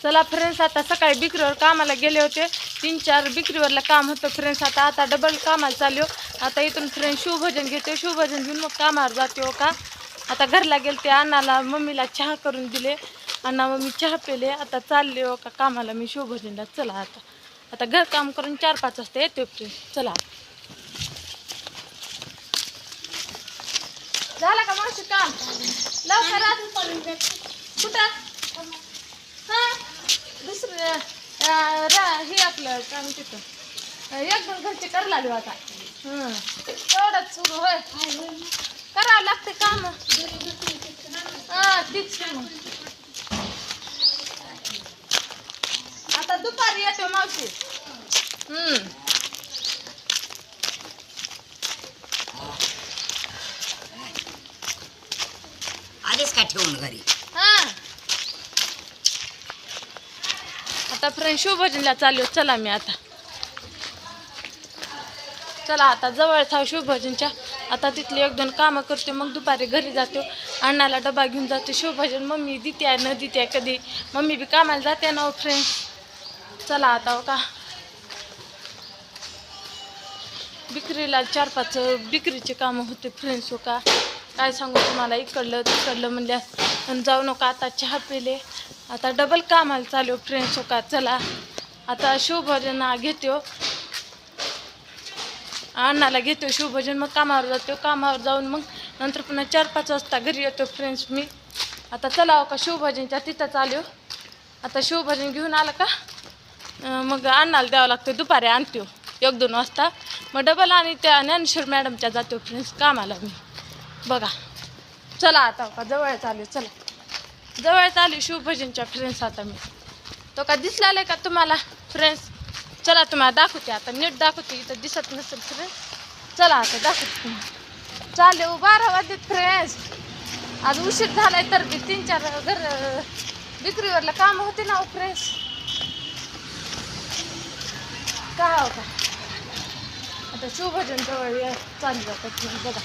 चला फ्रेंड्स, आता सकाळी बिक्रीवर कामाला गेले होते, 3-4 बिक्रीवरला काम होतं फ्रेंड्स. आता डबल कामाला चाललो. आता इथून फ्रेंड्स शिवभोजन घेते, शिवभोजन घेऊन मग कामावर जाते. हो का, आता घरला गेले ते अण्णाला मम्मीला चहा करून दिले, अण्णा मम्मी चहा पेले. आता चालले हो का कामाला मी शिवभोजनला. चला आता घर काम करून 4-5 वाजता येते फ्रेंड्स. चला, झालं का मावशी काम लवकर? कुठं हां दुसरं हे आपलं काम तिथं 1-2 घरचे करायला लागलो आता. तेवढंच सुरू होय, करावं लागते काम. हां तीच मग. आता दुपारी येतो मावशी. आधीच काय ठेवून घरी. हां आता फ्रेंड शिवभोजनला चाललो. चला मी आता, चला आता जवळच हा शिवभोजनच्या. आता तिथली 1-2 कामं करते, मग दुपारी घरी जातो. अण्णाला डबा घेऊन जाते. शिवभोजन मम्मी देते आहे न देते कधी, मम्मी बी कामाला जाते ना फ्रेंड्स. चला आता हो का बिक्रीला 4-5 बिक्रीचे कामं होते फ्रेंड्स. हो का काय सांगू तुम्हाला, इकडलं तिकडलं म्हणल्या पण जाऊ नका. आता चहा पिले, आता डबल कामाला चालू फ्रेंड्स. हो का चला आता शिवभोजन घेतो, अण्णाला घेतो शिवभोजन, मग कामावर जातो. कामावर जाऊन मग नंतर पुन्हा 4-5 वाजता घरी येतो फ्रेंड्स मी. आता चला हो का शिवभोजनच्या तिथं चालू. आता शिवभोजन घेऊन आलं का मग अण्णाला द्यावं लागतं. दुपारी आणतो 1-2 वाजता, मग डबल आणि त्या ज्ञानेश्वर मॅडमच्या जातो फ्रेंड्स कामाला मी. बघा चला आता हो का जवळ चालू. चला जवळ चालू शिवभोजनच्या फ्रेंड्स. आता मी तो का दिसला का तुम्हाला फ्रेंड्स? चला तुम्हाला दाखवते, आता नीट दाखवते, इथं दिसत नसेल फ्रेंड्स. चला आता दाखवते तुम्हाला. चालले 12 वाजत फ्रेंड्स. आज उशीर झालाय तर बी 3-4 घर विक्रीवरला काम होते ना फ्रेंड्स. काय हो का आता शिवभोजन जवळ चालू जातात बघा.